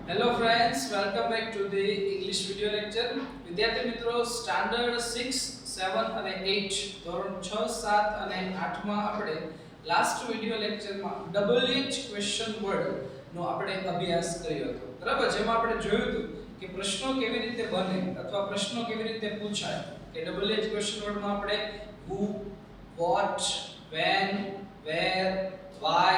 Hello friends, welcome back to the English video lecture. વિદ્યાર્થી મિત્રો standard 6, 7 અને 8 ધોરણ 6, 7 અને 8 માં આપણે લાસ્ટ વિડિયો લેક્ચરમાં WH ક્વેશ્ચન વર્ડ નો આપણે અભ્યાસ કર્યો હતો. બરાબર, જેમાં આપણે જોયું હતું કે પ્રશ્નો કેવી રીતે બને અથવા પ્રશ્નો કેવી રીતે પૂછાય. કે WH ક્વેશ્ચન વર્ડમાં આપણે who, what, when, where, why,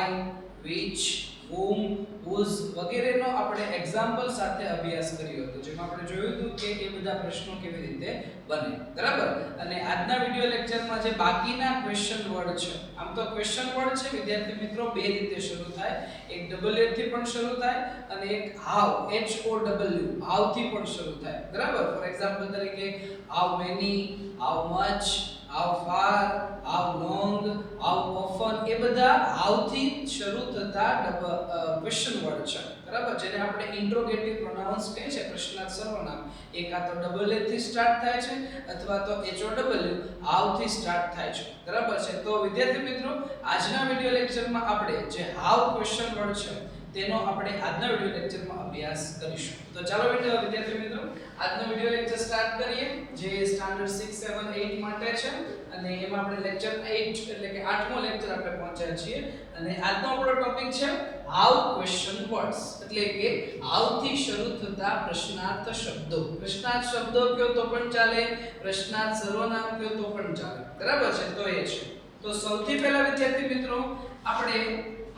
which, whom, whose વગેરેનો આપણે એક્ઝામ્પલ સાથે અભ્યાસ કર્યો હતો, જેમાં આપણે જોયું હતું કે એ બધા પ્રશ્નો કેવી રીતે બને. બરાબર, અને આજના વિડિયો લેક્ચરમાં જે બાકીના ક્વેશ્ચન વર્ડ છે, આમ તો ક્વેશ્ચન વર્ડ છે વિદ્યાર્થી મિત્રો બે રીતે શરૂ થાય. એક ડબલ એ થી પણ શરૂ થાય અને એક હાઉ HOW હાઉ થી પણ શરૂ થાય. બરાબર, ફોર એક્ઝામ્પલ તરીકે how many, how much, how far, how long, how often એ બધા how થી શરૂ થતા ક્વેશ્ચન વર્ડ છે. બરાબર, જેને આપણે ઇન્ટ્રોગેટિવ પ્રોનાઉન્સ કહે છે, પ્રશ્નાર્થ સર્વનામ. એક આ તો ડબલ એ થી સ્ટાર્ટ થાય છે અથવા તો HOW how થી સ્ટાર્ટ થાય છે. બરાબર છે. તો વિદ્યાર્થી મિત્રો આજના વિડિયો લેક્ચરમાં આપણે જે how ક્વેશ્ચન વર્ડ છે તેનો આપણે આજના વિડિયો લેક્ચરમાં અભ્યાસ કરીશું. તો ચાલો વિદ્યાર્થી મિત્રો આજનો વિડિયો લેક્ચર સ્ટાર્ટ કરીએ, જે સ્ટાન્ડર્ડ 6, 7, 8 માટે છે અને એમાં આપણે લેક્ચર 8 એટલે કે 8મો લેક્ચર આપણે પહોંચ્યા છીએ. અને આજનો આપણો ટોપિક છે હાઉ ક્વેશ્ચન વર્ડ્સ, એટલે કે હાઉ થી શરૂ થતા પ્રશ્નાર્થ શબ્દો. પ્રશ્નાર્થ શબ્દો કયો તો પણ ચાલે, પ્રશ્નાર્થ સર્વનામ કયો તો પણ ચાલે. બરાબર છે. તો એ છે. તો સૌથી પહેલા વિદ્યાર્થી મિત્રો આપણે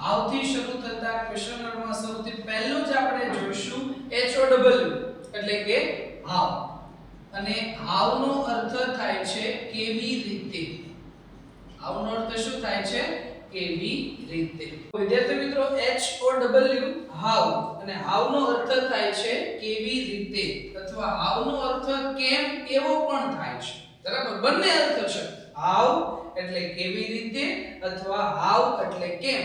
હાઉ થી શરૂ થતા ક્વેશ્ચન વર્ડમાં સૌથી પહેલું જ આપણે જોઈશું HOW એટલે કે હાઉ. અને હાઉ નો અર્થ થાય છે કેવી રીતે. હાઉ નો અર્થ શું થાય છે? કેવી રીતે. વિદ્યાર્થી મિત્રો HOW હાઉ અને હાઉ નો અર્થ થાય છે કેવી રીતે અથવા હાઉ નો અર્થ કેમ એવો પણ થાય છે. બરાબર, બંને અર્થ છે. હાઉ એટલે કેવી રીતે અથવા હાઉ એટલે કેમ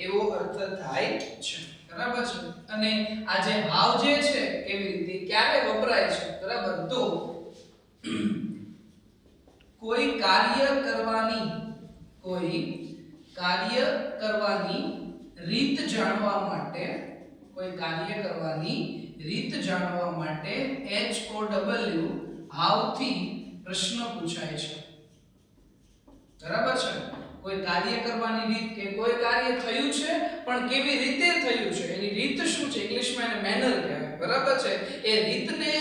એવો અર્થ થાય છે. બરાબર છે. અને આ જે હાઉ જે છે કેવી રીતે ક્યારે વપરાય છે? બરાબર, તો કોઈ કાર્ય કરવાની રીત જાણવા માટે, કોઈ કાર્ય કરવાની રીત જાણવા માટે HOW હાઉ થી પ્રશ્ન પૂછાય છે. બરાબર છે. કોઈ કાર્ય કરવાની રીત કે કોઈ કાર્ય થયું છે પણ કેવી રીતે થયું છે, એની રીત શું છે, ઇંગ્લિશમાં એને મેનર કહેવાય. બરાબર છે. એ રીતને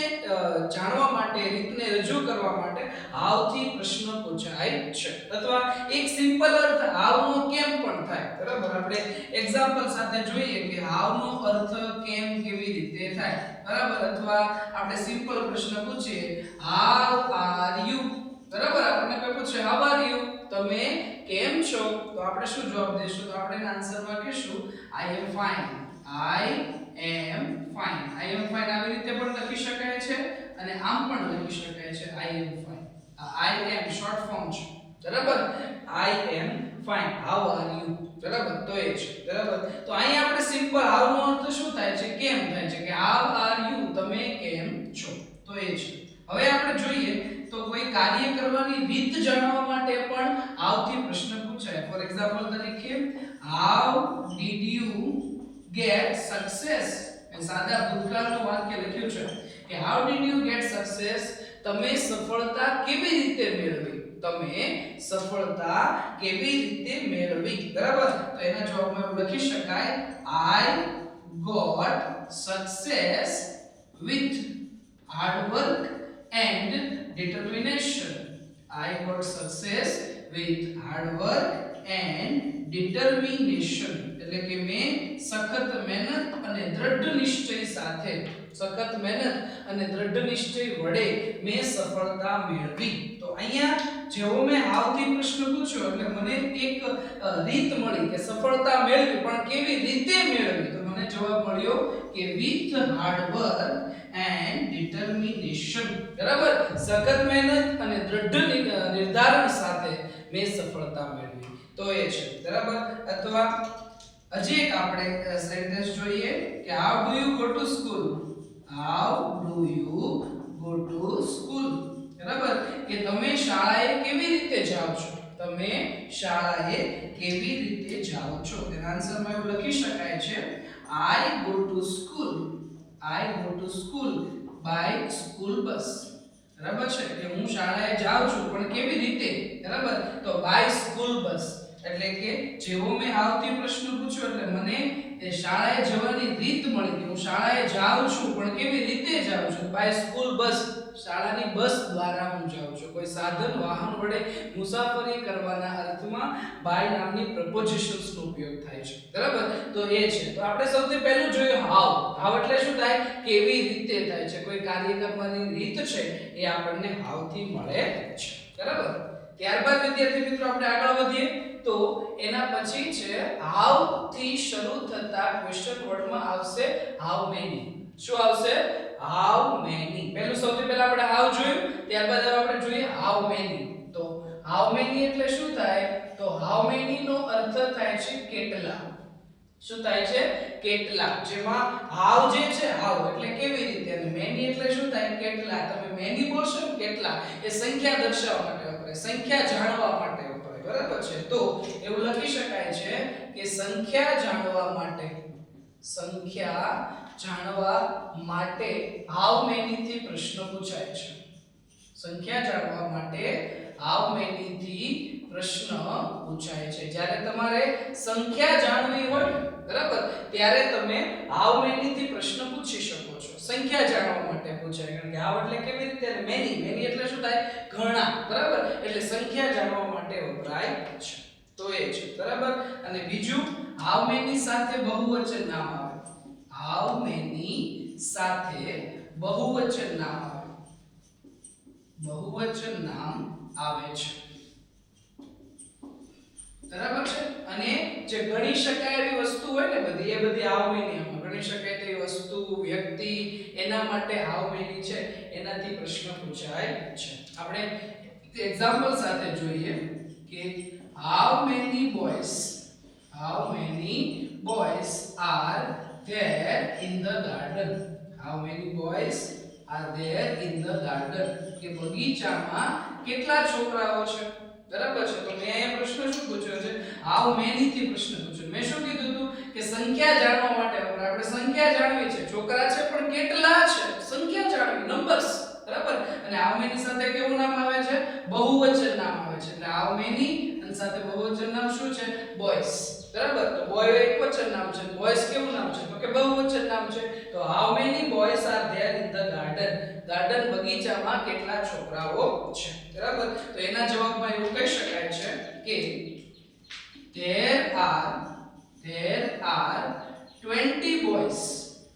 જાણવા માટે, રીતને રજૂ કરવા માટે હાઉ થી પ્રશ્ન પૂછાય છે. અથવા એક સિમ્પલ અર્થ હાઉ નો કેમ પણ થાય. બરાબર, આપણે એક્ઝામ્પલ સાથે જોઈએ કે હાઉ નો અર્થ કેમ કેવી રીતે થાય. બરાબર, અથવા આપણે સિમ્પલ પ્રશ્ન પૂછીએ હાઉ આર યુ. બરાબર, આપણને કોઈ પૂછે હાઉ આર યુ, તમે કેમ છો, તો આપણે શું જવાબ દઈશું? તો આપણે આન્સરમાં કહીશું I am fine. I am fine. I am fine આવી રીતે પણ લખી શકાય છે અને આમ પણ લખી શકાય છે I am fine. I am short form છે. બરાબર, I am fine. How are you. બરાબર, તો એ છે. બરાબર, તો અહીં આપણે સિમ્પલ હાઉ નો અર્થ શું થાય છે? કેમ થાય છે કે હાઉ આર યુ, તમે કેમ છો, તો એ છે. હવે આપણે જોઈએ તો કોઈ કાર્ય કરવાની રીત જાણવા માટે પણ હાઉ થી પ્રશ્ન પૂછાય. ફોર એક્ઝામ્પલ તરીકે how did you get success. મેં સાદા ભૂતકાળનું વાક્ય લખ્યું છે કે how did you get success, તમે સફળતા કેવી રીતે મેળવી. તમે સફળતા કેવી રીતે મેળવી. બરાબર, તો એના જવાબમાં એવું લખી શકાય I got success with hard work and determination. I got success with hard work and determination. એટલે કે મેં સખત મહેનત અને દૃઢ નિશ્ચય સાથે, સખત મહેનત અને દૃઢ નિશ્ચય વડે મેં સફળતા મેળવી. તો અહીંયા જેવો મેં હાઉ થી પ્રશ્ન પૂછ્યો એટલે મને એક રીત મળી કે સફળતા મેળવી, પણ કેવી રીતે મેળવી? તો મને જવાબ મળ્યો કે with hard work and determination. બરાબર, સખત મહેનત અને દૃઢ નિર્ધારણ સાથે મેં સફળતા મેળવી. તો એ છે. બરાબર, અથવા હજી એક આપણે સેન્ટેન્સ જોઈએ કે how do you go to school. How do you go to school. બરાબર, કે તમે શાળાએ કેવી રીતે જાઓ છો. તમે શાળાએ કેવી રીતે જાઓ છો. તેના આન્સરમાં એવું લખી શકાય છે I go to school I go to school by school bus. બરાબર છે કે હું શાળાએ જાઉં છું પણ કેવી રીતે, બરાબર, તો બાય સ્કૂલ બસ એટલે કે જેવો મેં આવતી પ્રશ્ન પૂછ્યો એટલે મને એ શાળાએ જવાની રીત મળી કે હું શાળાએ જાઉં છું પણ કેવી રીતે જાઉં છું, બાય સ્કૂલ બસ શાળાની બસ દ્વારા હું જાઉં છું. કોઈ સાધન વાહન વડે મુસાફરી કરવાના અર્થમાં બાય નામની પ્રપોઝિશન્સનો ઉપયોગ થાય છે, બરાબર. તો એ છે. તો આપણે સૌથી પહેલું જોયું હાઉ. હાઉ એટલે શું થાય, કેવી રીતે થાય છે, કોઈ કાર્ય કરવાની રીત છે એ આપણને હાઉ થી મળે છે, બરાબર. ત્યારબાદ વિદ્યાર્થી મિત્રો આપણે આગળ વધીએ તો એના પછી છે હાઉ થી શરૂ થતા ક્વેશ્ચન વર્ડમાં આવશે હાઉ મેની. શું આવશે, હાઉ મેની. પહેલું સૌથી પહેલા આપણે હાઉ જોયું, ત્યારબાદ હવે આપણે જોઈએ હાઉ મેની. તો હાઉ મેની એટલે શું થાય, તો હાઉ મેની નો અર્થ થાય છે કેટલા. શું થાય છે, કેટલા. જેમાં હાઉ જે છે હાઉ એટલે કેવી રીતે અને મેની એટલે શું થાય, કેટલા. તમે મેની બોલશો ને કેટલા, એ સંખ્યા દર્શાવવા માટે વપરાય, સંખ્યા જાણવા માટે વપરાય, બરાબર છે. તો એવું લખી શકાય છે કે સંખ્યા જાણવા માટે, સંખ્યા જાણવા માટે હાઉ મેની થી પ્રશ્ન પૂછાય છે. સંખ્યા જાણવા માટે હાઉ મેની થી પ્રશ્ન પૂછાય છે. જ્યારે તમારે સંખ્યા જાણવી હોય, બરાબર, ત્યારે તમે હાઉ મેની થી પ્રશ્ન પૂછી શકો છો. સંખ્યા જાણવા માટે પૂછાય, કારણ કે હાઉ એટલે કેવી રીતે, મેની, મેની એટલે શું થાય, ઘણા, બરાબર. એટલે સંખ્યા જાણવા માટે વપરાય છે. તો એ છે, બરાબર. અને બીજું હાઉ મેની સાથે બહુવચન નામ આવે. હાઉ મેની સાથે બહુવચન નામ આવે, બહુવચન નામ આવે છે, બરાબર છે. અને જે ગણી શકાય એવી વસ્તુ હોય ને બધી, એ બધી હાઉ મેની આમાં ગણી શકાય તેવી વસ્તુ, વ્યક્તિ, એના માટે હાઉ મેની છે, એનાથી પ્રશ્ન પૂછાય છે. આપણે એક્ઝામ્પલ સાથે જોઈએ કે how many boys, how many boys are there in the garden. How many boys are there in the garden? કે બગીચામાં કેટલા છોકરાઓ છે, બરાબર છે. તો મેં અહીંયા પ્રશ્ન શું પૂછ્યો છે, how many થી પ્રશ્ન પૂછ્યો. મેં શું કીધું હતું કે સંખ્યા જાણવા માટે આપણે સંખ્યા જાણવી છે, છોકરા છે પણ કેટલા છે, સંખ્યા જાણવી, નંબર્સ, બરાબર. અને how many સાથે કેવું નામ આવે છે, બહુવચન નામ આવે છે. એટલે how many અને સાથે બહુવચન નામ શું છે, બોયઝ, બરાબર. તો બોય એકવચન નામ છે, બોયઝ કેવું નામ છે, તો કે બહુવચન નામ છે. તો how many boys are there in the garden? Garden બગીચામાં કેટલા છોકરાઓ છે, બરાબર. તો એના જવાબમાં એવું કહી શકાય છે કે there are 20 boys,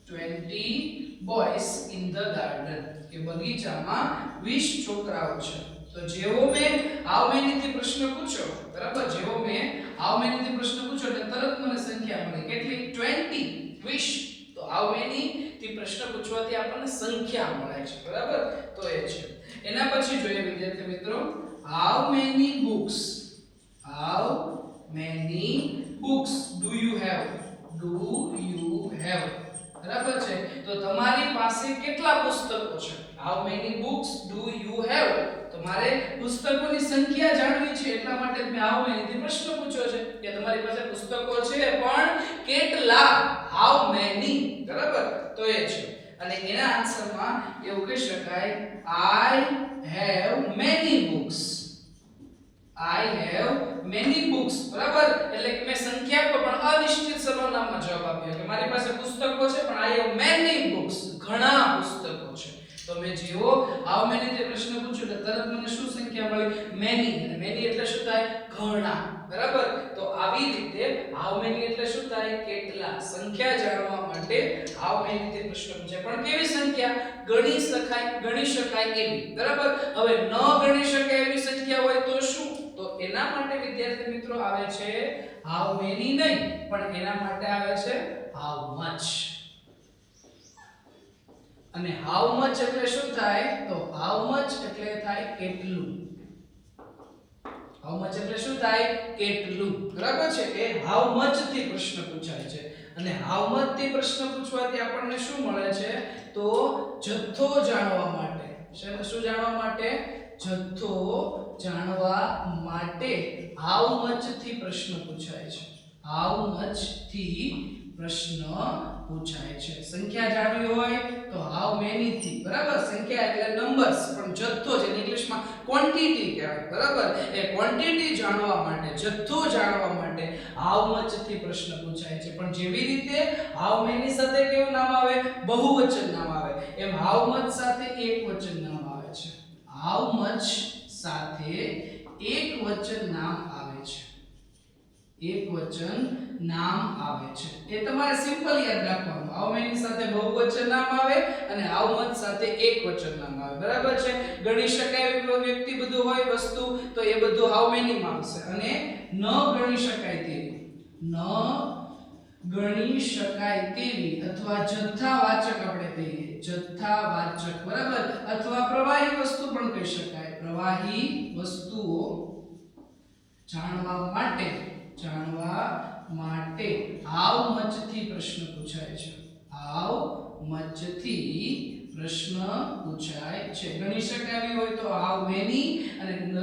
20 boys in the garden. કે બગીચામાં 20 છોકરાઓ છે. તો જેવો મેં how many થી પ્રશ્ન પૂછ્યો, બરાબર, જેવો મેં how many થી પ્રશ્ન પૂછ્યો એટલે તરત મને સંખ્યા મળી, કેટલી, 20, 20. તો how many થી પ્રશ્ન પૂછવાથી આપણને સંખ્યા મળે છે, બરાબર. તો એ છે. એના પછી જોઈએ વિદ્યાર્થી મિત્રો how many books, how many books do you have, do you have, બરાબર છે. તો તમારી પાસે કેટલા પુસ્તકો છે, how many books do you have. તમારે પુસ્તકોની સંખ્યા જાણવી છે, એટલા માટે મેં how many થી પ્રશ્ન પૂછ્યો છે કે તમારી પાસે પુસ્તકો છે પણ કેટલા, how many, બરાબર. તો એ છે. અને એના આન્સરમાં એવું કહી શકાય I have many books, I have many books, બરાબર. એટલે કે મેં સંખ્યા પણ અનિશ્ચિત સર્વનામમાં જવાબ આપ્યો કે મારી પાસે પુસ્તકો છે પણ I have many books, ઘણા પુસ્તકો છે. તો મેં જેવો how many તે પ્રશ્ન પૂછ્યો એટલે તરત મને શું સંખ્યા મળી, many. અને many એટલે શું થાય, ઘણા, બરાબર. તો આવી રીતે how many એટલે શું થાય, કેટલા. સંખ્યા જાણવા માટે how many તે પ્રશ્ન પૂછે, પણ કેવી સંખ્યા, ગણી શકાય એવી, બરાબર. હવે ન ગણી શકાય એવી સંખ્યા હોય તો શું, તો એના માટે વિદ્યાર્થી મિત્રો આવે છે how many નહીં, પણ એના માટે આવે છે how much. અને how much એટલે શું થાય, તો how much એટલે થાય કેટલું, how much એટલે શું થાય, કેટલું, બરાબર છે. એ how much થી પ્રશ્ન પૂછાય છે. અને how much થી પ્રશ્ન પૂછવાથી આપણને શું મળે છે, તો જથ્થો જાણવા માટે. શું જાણવા માટે, જથ્થો જાણવા માટે how much થી પ્રશ્ન પૂછાય છે, how much થી પ્રશ્ન પૂછાય છે. સંખ્યા જાણવી હોય તો હાઉ મેની થી, બરાબર. સંખ્યા એટલે નંબર્સ, પણ જથ્થો છે ઇંગ્લિશમાં ક્વોન્ટિટી કહેવાય, બરાબર. એ ક્વોન્ટિટી જાણવા માટે, જથ્થો જાણવા માટે હાઉ મચ થી પ્રશ્ન પૂછાય છે. પણ જેવી રીતે હાઉ મેની સાથે કેવું નામ આવે? બહુવચન નામ આવે. એમ હાઉ મચ સાથે એકવચન નામ આવે છે. હાઉ મચ સાથે એકવચન નામ આવે છે. એકવચન નામ આવે છે. એ તમારે સિમ્પલ યાદ રાખવાનું. હાઉ મેની સાથે બહુવચન નામ આવે અને હાઉ મચ સાથે એકવચન નામ આવે, બરાબર છે. ગણી શકાય એવી વ્યક્તિ બધું હોય વસ્તુ, તો એ બધું હાઉ મેની માં આવશે. અને ન ગણી શકાય તેવી, ન ગણી શકાય તેવી અથવા જથ્થાવાચક આપણે કહીએ, જથ્થાવાચક, બરાબર. અથવા પ્રવાહી વસ્તુ પણ કહી શકાય. પ્રવાહી વસ્તુઓ જાણવા માટે હાઉ મચ થી પ્રશ્ન પૂછાય છે. હાઉ મચ થી પ્રશ્ન પૂછાય છે. ગણી શકાય હોય તો હાઉ મેની, અને ન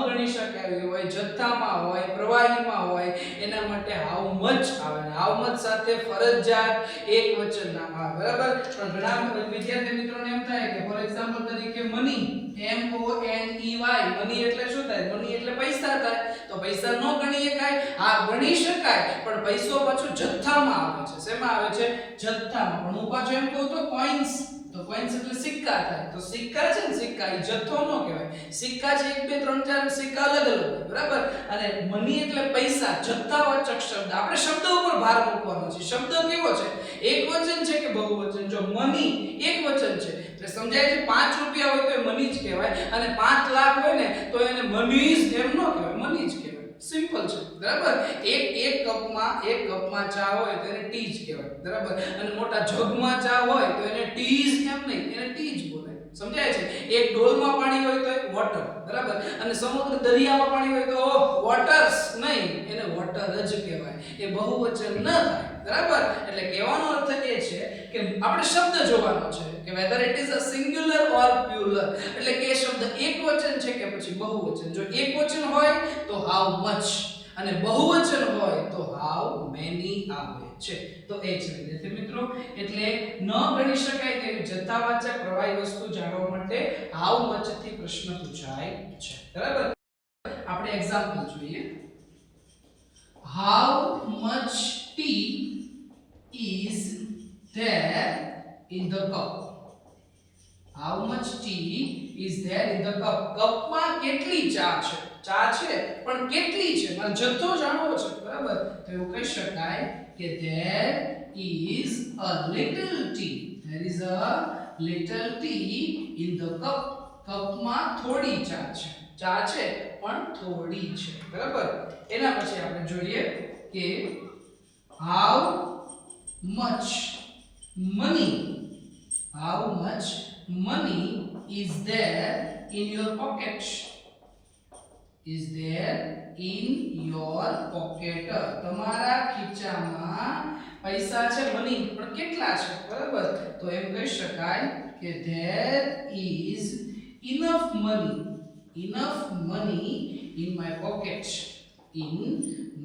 ગણી શકાય હોય, જથ્થામાં હોય, પ્રવાહીમાં હોય, એના માટે હાઉ મચ આવે. હાઉ મચ સાથે ફરજિયાત એકવચન નામ આવે, બરાબર. પણ ઘણા વિદ્યાર્થી મિત્રોને એમ થાય કે ફોર એક્ઝામ્પલ તરીકે money, M O N E Y, money એટલે શું થાય? મની એટલે પૈસા થાય. તો પૈસા ન ગણી શકાય? હા, ગણી શકાય, પણ પૈસો પાછો જથ્થામાં આવે છે. શેમાં આવે છે? જથ્થામાં. પણ હું પાછો એમ કહું તો કોઇન્સ, તો કોઇન્સ એટલે સિક્કા થાય. તો સિક્કા છે ને, સિક્કા એ જથ્થો ન કહેવાય. સિક્કા છે 1 2 3 4 સિક્કા અલગ અલગ હોય, બરાબર. અને મની એટલે પૈસા, જથ્થાવાચક શબ્દ. આપણે શબ્દ ઉપર ભાર મૂકવાનો છે. શબ્દ કેવો છે? એકવચન છે કે બહુવચન? જો મની એકવચન છે એટલે સમજાય છે 5 રૂપિયા હોય તો એ મની જ કહેવાય, અને 5 લાખ હોય ને તો એને મનીઝ એમ ન કહેવાય, મની જ કહેવાય. સિમ્પલ છે, બરાબર. એક કપમાં ચા હોય તો એને ટી જ કહેવાય, બરાબર. અને મોટા જગમાં ચા હોય તો એને ટીઝ એમ નહીં, એને ટી જ બોલાય. સમજાય છે? એક ડોલમાં પાણી હોય તો એ વોટર, બરાબર. અને સમુદ્ર દરિયામાં પાણી હોય તો વોટર્સ નહીં, એને વોટર જ કહેવાય. એ બહુવચન ન થાય, બરાબર. એટલે કહેવાનો અર્થ એ છે કે આપણે શબ્દ જોવાનો છે કે whether it is a singular or plural, એટલે કે એ શબ્દ એકવચન છે કે પછી બહુવચન. જો એકવચન હોય તો હાઉ મચ, અને બહુવચન હોય તો હાઉ મેની આવે છે. તો એ છે વિદ્યાર્થી મિત્રો. એટલે ન ગણી શકાય તેવી જથ્થાવાચક પ્રવાહી વસ્તુ જાણવા માટે હાઉ મચ થી પ્રશ્ન પૂછાય છે, બરાબર. આપણે એક્ઝામ્પલ જોઈએ. How much T is there in the cup? How much tea is there in the cup? કપમાં કેટલી ચા છે? ચા છે પણ કેટલી છે? મારે જથ્થો જાણવો છે, બરાબર. તો એવું કહી શકાય કે there is a little tea. There is a little tea in the cup. કપમાં થોડી ચા છે. ચા છે પણ થોડી છે, બરાબર. એના પછી આપણે જોઈએ કે how much money is there in your pocket? Is there in your pocket? તમારા ખીચામાં પૈસા છે, મની, પણ કેટલા છે, બરાબર. તો એમ કહી શકાય કે there is enough money in my pocket. In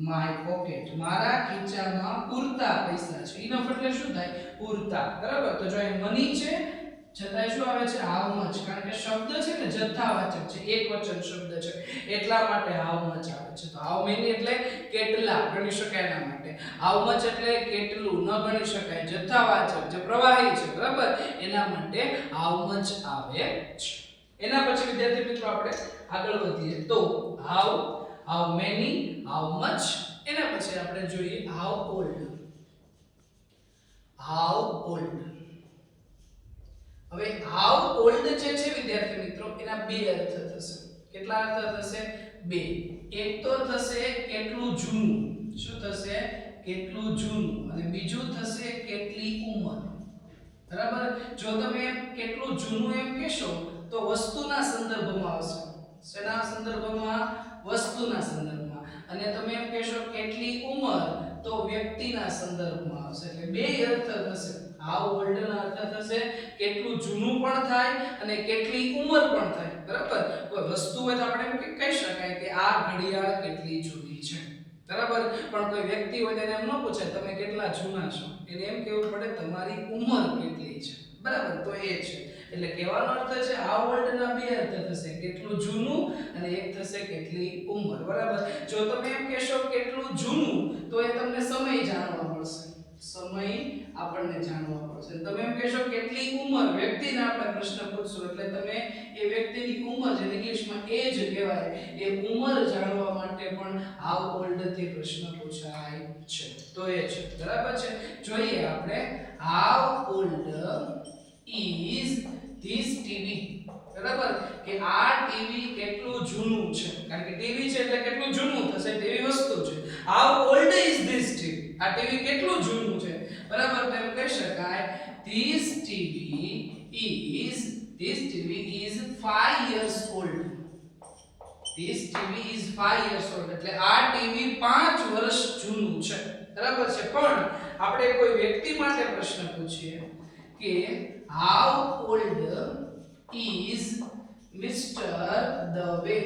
my pocket, મારા ખીચામાં પૂરતા પૈસા છે. ઇનફ એટલે શું થાય? પૂરતા, બરાબર. તો જો અહીં મની છે છતાંય શું આવે છે? How much. કારણ કે શબ્દ છે ને જથ્થાવાચક છે, એકવચન શબ્દ છે, એટલા માટે હાઉ મચ આવે છે. તો હાઉ મેની એટલે કેટલા, ગણી શકાય એના માટે. હાઉ મચ એટલે કેટલું, ન ગણી શકાય, જથ્થાવાચક, જે પ્રવાહી છે, બરાબર, એના માટે હાઉ મચ આવે છે. એના પછી વિદ્યાર્થી મિત્રો આપણે આગળ વધીએ તો હાઉ મેની, હાઉ મચ. એના પછી આપણે જોઈએ હાઉ ઓલ્ડ. હવે હાઉ ઓલ્ડ જે છે વિદ્યાર્થી મિત્રો, એના બે અર્થ થશે. કેટલા અર્થ થશે? બે. એક તો થશે કેટલું જૂનું. શું થશે? કેટલું જૂનું. અને બીજું થશે કેટલી ઉંમર, બરાબર. જો તમે કેટલું જૂનું એમ કહેશો તો વસ્તુના સંદર્ભમાં આવશે. શેના સંદર્ભમાં? વસ્તુના સંદર્ભમાં. અને તમે એમ કહેશો કેટલી ઉંમર તો વ્યક્તિના સંદર્ભમાં આવશે. એટલે બે અર્થ થશે. હાઉ ઓલ્ડ ના અર્થ થશે કેટલું જૂનું પણ થાય અને કેટલી ઉંમર પણ થાય, બરાબર. કોઈ વસ્તુ હોય તો આપણે એમ કહી શકાય કે આ ઘડિયાળ કેટલી જૂની છે, બરાબર. પણ કોઈ વ્યક્તિ હોય તેને એમ ન પૂછાય તમે કેટલા જૂના છો, એને એમ કહેવું પડે તમારી ઉંમર કેટલી છે. બરાબર. તો એ છે એટલે કહેવાનો અર્થ છે હાઉ ઓલ્ડ ના બે અર્થ થશે, કેટલું જૂનું અને એક થશે કેટલી ઉંમર. બરાબર. જો તમે એમ કહેશો કેટલું જૂનું તો એ તમને સમય જાણવા મળશે, સમય આપણને જાણવા મળશે. તમે એમ કહેશો કેટલી ઉંમર, વ્યક્તિને આપણે પ્રશ્ન પૂછશું એટલે તમે એ વ્યક્તિની ઉંમર, જે ઇંગ્લિશમાં એજ કહેવાય, એ ઉંમર જાણવા માટે પણ હાઉ ઓલ્ડ થી પ્રશ્ન પૂછાય છે. તો એ છે. બરાબર છે. જોઈએ આપણે how old is this TV. બરાબર કે આ ટીવી કેટલું જૂનું છે, કારણ કે ટીવી છે એટલે કેટલું જૂનું થશે, ટીવી વસ્તુ છે. How old is this TV, આ ટીવી કેટલું જૂનું છે. બરાબર. તો એમ કહી શકાય this TV is 5 years old. This TV is 5 years old એટલે આ ટીવી 5 વર્ષ જૂનું છે. બરાબર છે. પણ આપણે કોઈ વ્યક્તિ માટે પ્રશ્ન પૂછીએ કે how old is Mr. Dave.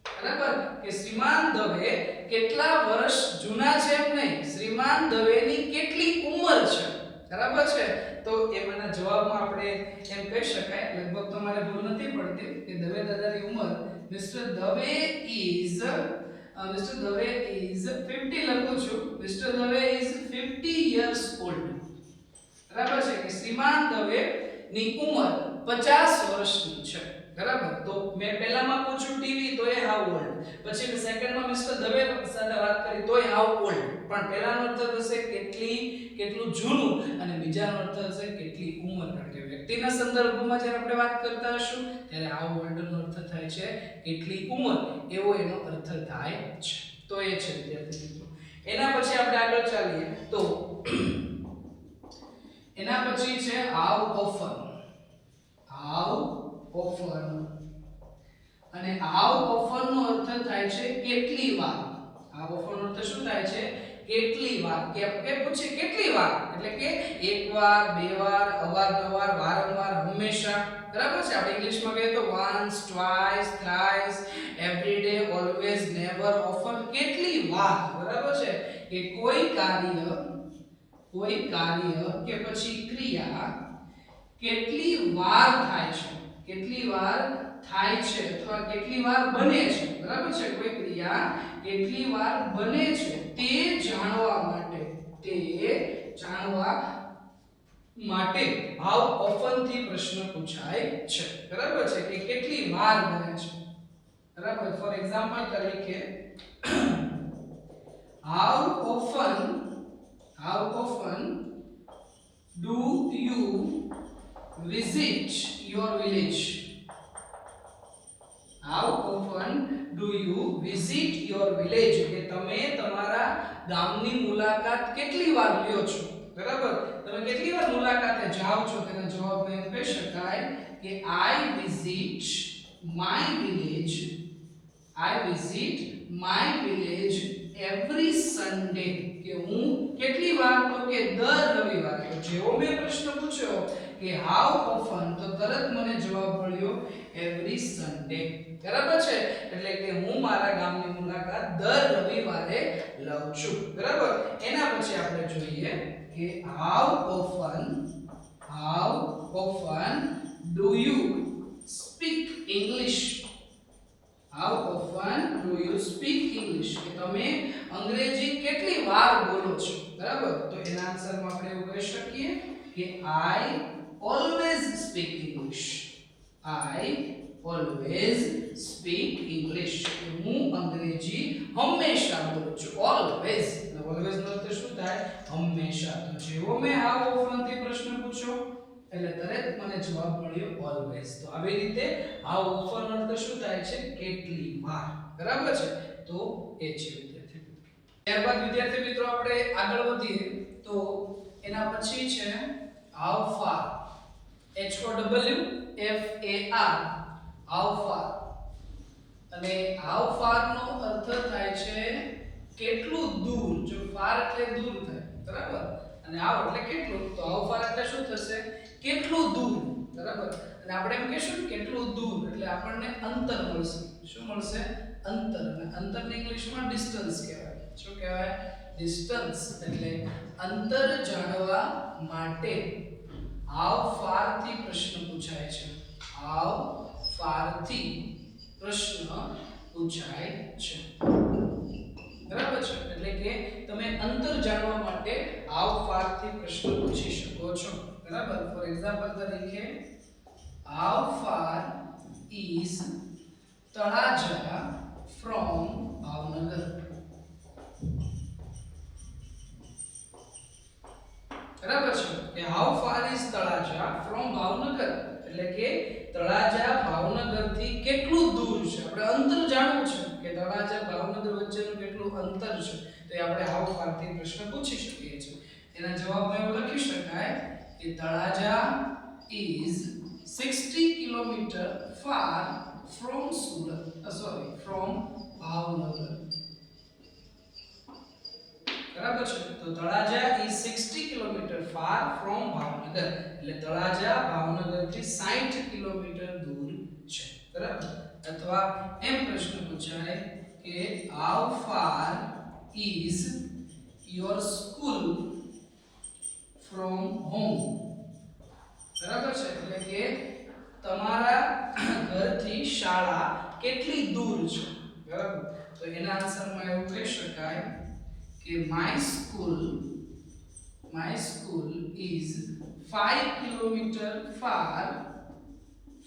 બરાબર કે શ્રીમાન દવે કેટલા વર્ષ જૂના છે એમ નહીં, શ્રીમાન દવેની કેટલી ઉંમર છે. બરાબર છે. તો એમાંના જવાબમાં આપણે એમ કહી શકાય, લગભગ તમારે ભૂલ નથી પડતી, કે દવે દાદાની ઉંમર મિસ્ટર દવે ઇઝ 50 લખું છું. Mister Dave is 50 years old. બરાબર છે કે શ્રીમાન દવે ની ઉંમર 50 વર્ષની છે. બરાબર. તો મેં પહેલામાં પૂછ્યું ટીવી તો એ હાઉ ઓલ્ડ, પછી મેં સેકન્ડમાં મિસ્ટર દવે સાથે વાત કરી તો એ હાઉ ઓલ્ડ. પણ પહેલાનો અર્થ થશે કેટલું જૂનું અને બીજાનો અર્થ થશે કેટલી ઉંમર, કારણ કે વ્યક્તિના સંદર્ભમાં જ્યારે આપણે વાત કરતા હશું ત્યારે હાઉ ઓલ્ડ નો અર્થ થાય છે કેટલી ઉંમર, એવો એનો અર્થ થાય છે. તો એ છે વિદ્યાર્થી મિત્રો. એના પછી આપણે આગળ ચાલીએ તો એના પછી છે હાઉ ઓફન. અને હાઉ ઓફન નો અર્થ થાય છે કેટલી વાર. હાઉ ઓફન નો અર્થ શું થાય છે કેટલી વાર. કે પૂછે કેટલી વાર એટલે કે એક વાર, બે વાર, અવારનવાર, વારંવાર, હંમેશા. બરાબર છે. આપણે ઇંગ્લિશમાં કહીએ તો once, twice, thrice, every day, always, never, often. કેટલી વાર. બરાબર છે કે કોઈ કાર્ય કે પછી ક્રિયા કેટલી વાર થાય છે, અથવા કેટલી વાર બને છે. બરાબર છે. કોઈ ક્રિયા કેટલી વાર બને છે તે જાણવા માટે હાઉ ઓફન થી પ્રશ્ન પૂછાય છે. બરાબર છે કે કેટલી વાર બને છે. બરાબર. ફોર એક્ઝામ્પલ તરીકે how often do you visit your village? How often do you visit your village? કે તમે તમારા ગામની મુલાકાત કેટલી વાર લ્યો છો. બરાબર. તમે કેટલી વાર મુલાકાતે જાઓ છો તેનો જવાબ એમ કહી શકાય કે I visit my village every Sunday. કે હું કેટલી વાર, તો કે દર રવિવારે. તો જેવો મેં પ્રશ્ન પૂછ્યો કે હાઉ ઓફન, તો તરત મને જવાબ મળ્યો એવરી સન્ડે. બરાબર છે. એટલે કે હું મારા ગામની મુલાકાત દર રવિવારે લઉં છું. બરાબર. એના પછી આપણે જોઈએ કે how often do you speak English? How often do you speak English? કે તમે અંગ્રેજી કેટલી વાર બોલો છો. બરાબર. તો એના આન્સરમાં આપણે એવું કહી શકીએ કે I always speak English. હું અંગ્રેજી હંમેશા બોલું છું. always નો અર્થ શું થાય હંમેશા. તો જેવો મેં હાઉ ઓફન થી પ્રશ્ન પૂછ્યો એટલે તરત મને જવાબ મળ્યો always. તો આવી રીતે હાઉ ઓફન અર્થ શું થાય છે કેટલી વાર. બરાબર છે. તો એ છે વિદ્યાર્થી મિત્રો. ત્યારબાદ વિદ્યાર્થી મિત્રો આપણે આગળ વધીએ તો એના પછી છે હાઉ ફાર. How far. અને હાઉ ફાર નો અર્થ થાય છે કેટલું દૂર. જો ફાર એટલે દૂર થાય. બરાબર. અને હાઉ એટલે કેટલું. તો હાઉ ફાર એટલે શું થશે કેટલું દૂર. બરાબર. અને આપણે એમ કહીશું કેટલું દૂર એટલે આપણને અંતર મળશે. શું મળશે અંતર. અને અંતરને ઇંગ્લિશમાં ડિસ્ટન્સ કહેવાય. શું કહેવાય? ડિસ્ટન્સ એટલે અંતર જાણવા માટે હાઉ ફાર થી પ્રશ્ન પૂછાય છે. હાઉ ફાર થી પ્રશ્ન પૂછાય છે. બરાબર છે. એટલે કે તમે અંતર જાણવા માટે હાઉ ફાર થી પ્રશ્ન પૂછી શકો છો. બરાબર. ફોર એક્ઝામ્પલ તરીકે how far is Talaja from Bhavnagar. બરાબર છે કે how far is Talaja from Bhavnagar એટલે કે તળાજા ભાવનગર થી કેટલું દૂર છે. આપણે અંતર જાણવું છે કે તળાજા ભાવનગર વચ્ચેનું કેટલું અંતર છે, તો એ આપણે હાઉ ફાર થી પ્રશ્ન પૂછી શકીએ છીએ. એના જવાબમાં એવું લખી શકાય કે Talaja is 60 kilometre far from from Bhavnagar. બરાબર છે. તો Talaja is 60 kilometre far from Bhavnagar એટલે તળાજા ભાવનગર થી 60 કિલોમીટર દૂર છે. બરાબર. અથવા એમ પ્રશ્ન પૂછાય કે how far is your school from home. બરાબર છે. એટલે કે તમારા ઘરથી શાળા કેટલી દૂર છે. બરાબર. તો એના આન્સરમાં એવું કહી શકાય કે my school is 5 kilometre far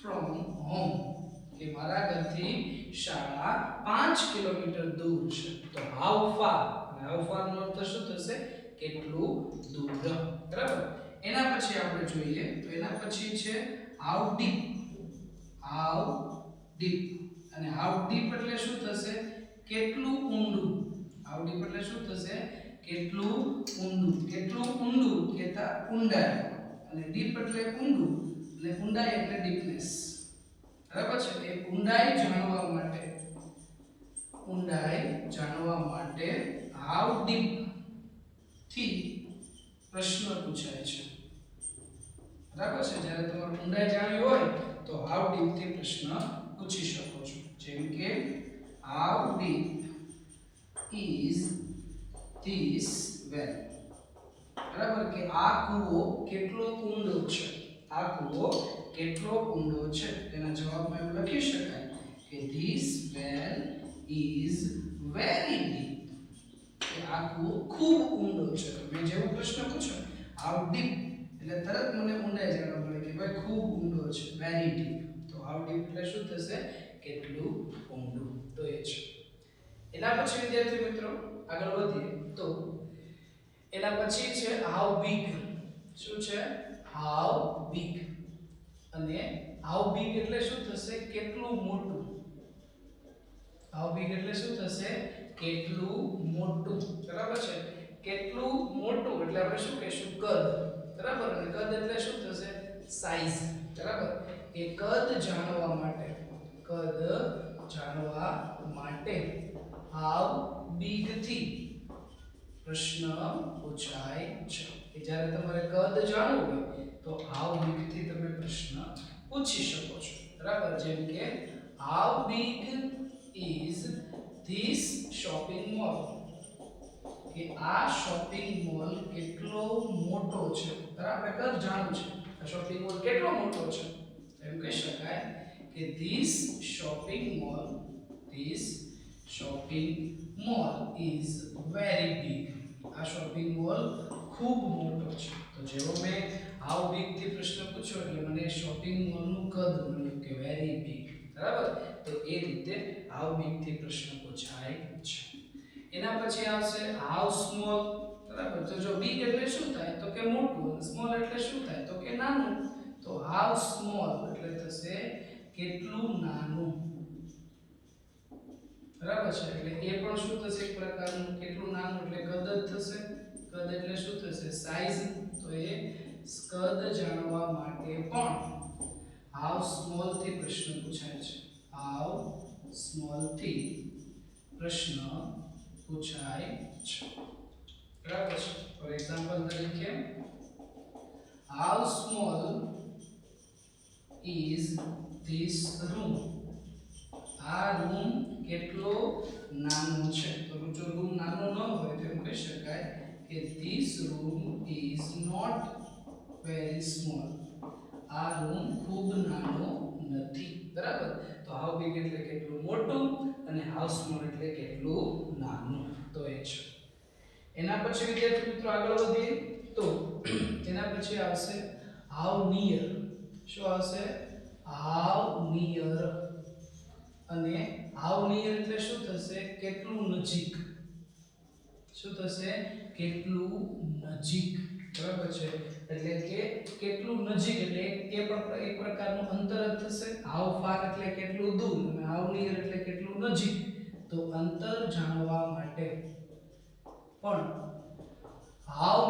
from home. કે મારા ઘરથી શાળા 5 કિલોમીટર દૂર છે. તો how far અને how far નો અર્થ શું થશે? કેટલું દૂર. બરાબર. એના પછી આપણે જોઈએ તો એના પછી છે how deep. અને how deep એટલે શું થશે? કેટલું ઊંડું. how deep એટલે શું થશે? કેટલું ઊંડું. કેટલું ઊંડું કહેતા ઊંડાઈ, અને deep એટલે ઊંડું, અને ઊંડાઈ એટલે ડીપનેસ. બરાબર છે. એ ઊંડાઈ જાણવા માટે how deep થી પ્રશ્ન પૂછાય છે. બરાબર છે. જ્યારે તમારે ઊંડાઈ જાણવી હોય તો how deep થી પ્રશ્ન પૂછી શકો છો. જેમ કે how deep is this well. બરાબર કે આ કૂવો કેટલો ઊંડો છે. આ કૂવો કેટલો ઊંડો છે. તેના જવાબમાં એવું લખી શકાય કે this well is very deep. કે આ કૂવો ખૂબ ઊંડો છે. તો મેં જેવો પ્રશ્ન પૂછ્યો how deep એટલે તરત મને ઊંડાઈ જાણવા મળે કે ભાઈ ખૂબ ઊંડો છે, very deep. તો how deep એટલે શું થશે? કેટલું ઊંડું. તો એ છે. એના પછી વિદ્યાર્થી મિત્રો આગળ વધીએ તો એના પછી છે how big. શું છે? how big. અને how big એટલે શું થશે? કેટલું મોટું. how big એટલે શું થશે? કેટલું મોટું. બરાબર છે. કેટલું મોટું એટલે આપણે શું કહીશું? કદ. બરાબર. અને કદ એટલે શું થશે? સાઈઝ. બરાબર. એ કદ જાણવા માટે how big થી પ્રશ્ન પૂછાય છે. કે જ્યારે તમારે કદ જાણવું હોય તો how big થી તમે પ્રશ્ન પૂછી શકો છો. બરાબર. જેમ કે how big is this shopping mall. કે આ શોપિંગ મોલ કેટલો મોટો છે. બરાબર. કદ જાણવું છે. આ શોપિંગ મોલ કેટલો મોટો છે. એમ કહી શકાય કે this shopping mall is very big. આ શોપિંગ મોલ ખૂબ મોટો છે. તો જેવો મેં how big થી પ્રશ્ન પૂછ્યો એટલે મને શોપિંગ મોલ નું કદ મળ્યું કે very big. બરાબર. તો એ રીતે how big થી પ્રશ્ન પૂછાય છે. એના પછી આવશે how small. બરાબર. તો જો big એટલે શું થાય? તો કે મોટું. અને small એટલે શું થાય? તો કે નાનું. તો how small એટલે થશે કેટલું નાનું. બરાબર છે. એટલે એ પણ શું થશે? એક પ્રકારનું કેટલું નાનું એટલે કદ જ થશે. કદ એટલે શું થશે? સાઈઝ. તો એ કદ જાણવા માટે પણ how small થી પ્રશ્ન પૂછાય છે. how small થી પ્રશ્ન પૂછાય છે. બરાબર છે. ફોર એક્ઝામ્પલ તરીકે how small is this room. આ રૂમ કેટલો નાનો છે? તો જો રૂમ નાનો ન હોય તો એમ કહી શકાય કે this room is not very small. આ રૂમ ખૂબ નાનો નથી, બરાબર? તો હાઉ બિગ એટલે કેટલું મોટું અને હાઉ સ્મોલ એટલે કેટલું નાનું. તો એ છે. એના પછી વિદ્યાર્થી મિત્રો આગળ વધીએ તો એના પછી આવશે હાઉ નિયર. શું આવશે? How near. અને હાઉ નિયર એટલે શું થશે? કેટલું નજીક. શું થશે? કેટલું નજીક, બરાબર છે? એટલે કે કેટલું નજીક એટલે એ પણ એક પ્રકારનું અંતર જ થશે. હાઉ ફાર એટલે કેટલું દૂર અને હાઉ નિયર એટલે કેટલું નજીક. તો અંતર જાણવા માટે પણ હાઉ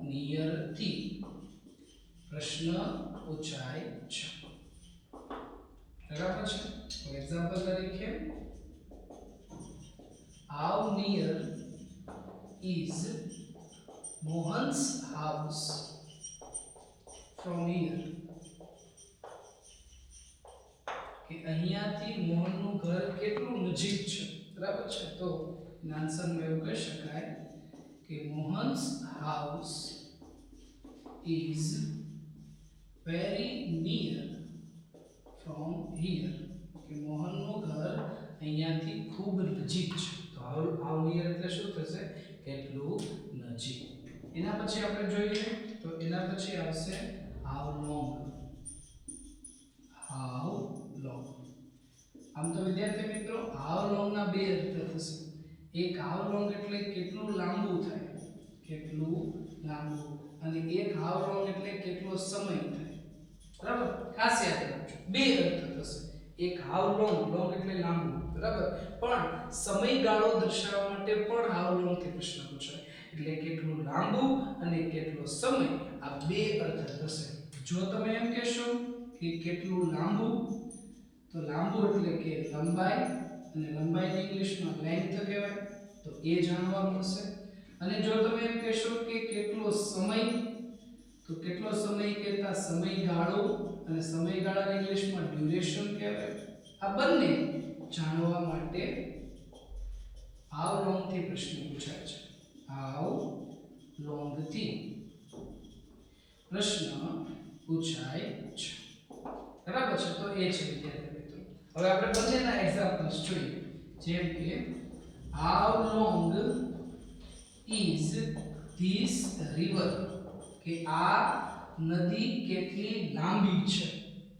નિયર થી પ્રશ્ન પૂછાય છે, બરાબર છે? તો એક્ઝામ્પલ તરીકે how near is Mohan's house from here. કે અહીંયાથી મોહનનું ઘર કેટલું નજીક છે, બરાબર છે? તો આન્સરમાં એવું કહી શકાય કે Mohan's house is very near from here. કે મોહનનું ઘર અહીંયાથી ખૂબ નજીક છે. તો હાઉ નિયર એટલે શું થશે? કેટલું નજીક. એના પછી આપણે જોઈએ તો એના પછી આવશે હાઉ લોંગ. આમ તો વિદ્યાર્થી મિત્રો હાઉ લોંગ ના બે અર્થ થશે. એક હાઉ લોંગ એટલે કેટલું લાંબુ થાય, કેટલું લાંબુ, અને એક હાઉ લોંગ એટલે કેટલો સમય થાય, બરાબર? ખાસ યાદ રાખજો, બે અર્થ થશે. એક હાઉ લોંગ એટલે લાંબુ, બરાબર? પણ સમયગાળો દર્શાવવા માટે પણ હાઉ લોંગ થી પ્રશ્ન પૂછાય. એટલે કેટલું લાંબુ અને કેટલો સમય, આ બે અર્થ થશે. જો તમે એમ કહેશો કે કેટલું લાંબુ, તો લાંબુ એટલે કે લંબાઈ, અને લંબાઈને ઇંગ્લિશમાં લેન્થ કહેવાય, તો એ જાણવા મળશે. અને જો તમે એમ કહેશો કે કેટલો સમય, તો કેટલો સમય કહેતા સમયગાળો, અને સમયગાળાને ઇંગ્લિશમાં ડ્યુરેશન કહેવાય. આ બંને જાણવા માટે હાઉ લોંગ થી પ્રશ્ન પૂછાય છે. હાઉ લોંગ થી પ્રશ્ન પૂછાય છે, બરાબર છે? તો એ છે વિદ્યાર્થી મિત્રો. હવે આપણે બંનેના એક્ઝામ્પલ્સ જોઈએ. જેમ કે how long is this river. કે આ નદી કેટલી લાંબી છે,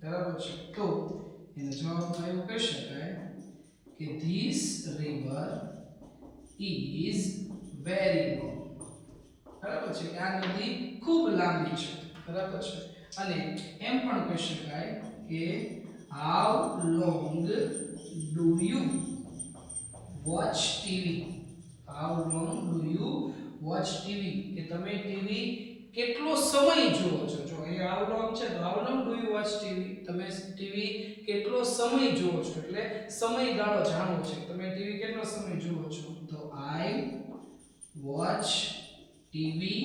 બરાબર છે? તો એનો જવાબમાં એવું કહી શકાય કે this river is very long. બરાબર છે? કે આ નદી ખૂબ લાંબી છે, બરાબર છે? અને એમ પણ કહી શકાય કે how long do you watch TV. How long do you watch TV. કે તમે ટીવી કેટલો સમય જુઓ છો? જો અહીં હાઉ લોંગ છે તો how long do you watch TV. તમે ટીવી કેટલો સમય જુઓ છો એટલે સમયગાળો જાણવો છે. તમે ટીવી કેટલો સમય જુઓ છો? તો I watch TV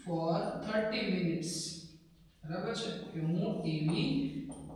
for 30 minutes. બરાબર છે? કે હું ટીવી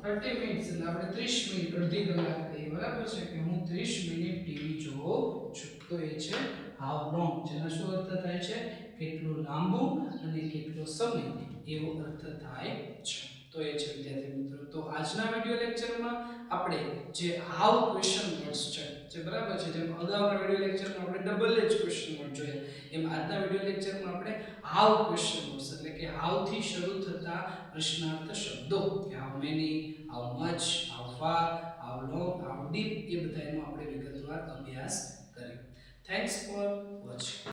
30 મિનિટ્સ એટલે આપણે 30 મિનિટ, અડધી કલાક કહીએ, બરાબર છે? કે હું 30 મિનિટ ટીવી જોઉં છું. તો એ છે હાઉ લોંગ, જેનો શું અર્થ થાય છે? કેટલું લાંબુ અને કેટલો સમય, એવો અર્થ થાય છે. તો એ છે વિદ્યાર્થી મિત્રો. તો આજના વિડિયો લેક્ચરમાં આપણે જે હાઉ ક્વેશ્ચન વર્ડ્સ છે, જે બરાબર છે, જેમ અગાઉના વિડિયો લેક્ચરમાં આપણે ડબલ એચ ક્વેશ્ચન વર્ડ જોયા, એમ આજના વિડિયો લેક્ચરમાં આપણે હાઉ ક્વેશ્ચન વર્ડ્સ એટલે કે હાઉ થી શરૂ થતા પ્રશ્નાર્થ શબ્દો, કે how many, how much, how far, how long, how deep, એ બધાનો આપણે વિગતવાર અભ્યાસ કર્યો. Thanks for watching.